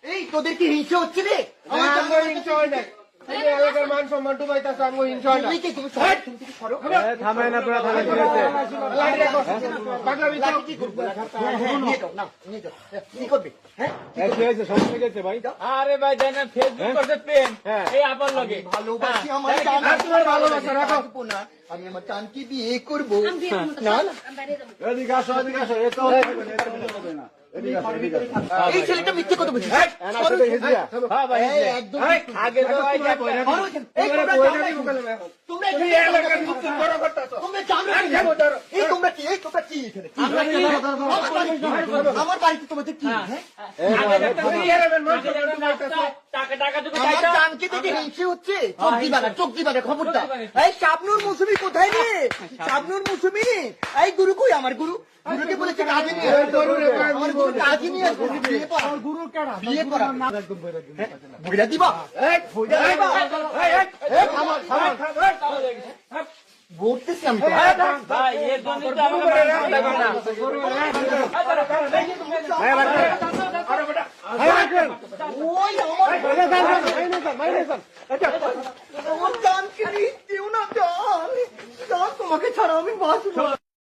এই তোদের কি হিংসা হচ্ছে রে? হিংসা হয় না, এলাকার মান সম্মান ডুবাইতেছে, আমি হিংসা হয় না। আরে ভাই জানেন ফেসবুক করতে পেন এই আপনার লগে ভালোবাসি আমার ভালোবাসা রাখো। আমি আমার চানকে বিয়ে করবো। না না এদিকে আসো, এদিকে আসো, এ তো এই ছেলেটা মিথ্যে কথা বলছিস। একদম আগে তো ভাই তোমরা কি এখানে? আমার বাড়িতে তোমাদের কি? আমার চানকে দেখে হিংসে হচ্ছে। চোখ দিবানা খবরটা। এই শাবনুর মৌসুমী কোথায় রে? শাবনুর মৌসুমী, এই গুরু কই? আমার গুরু গুরুকে বলেছে কাজে নিয়ে আমার গুরু কাজে নিয়ে বিয়ে করা। গুরু কেডা? বিয়ে করা বইরা দিবা? বলতেছি আমি তো। ভাই এর জন্য তো আমার জানকে দিও না, জান তোমাকে ছাড়া আমি বাঁচবো।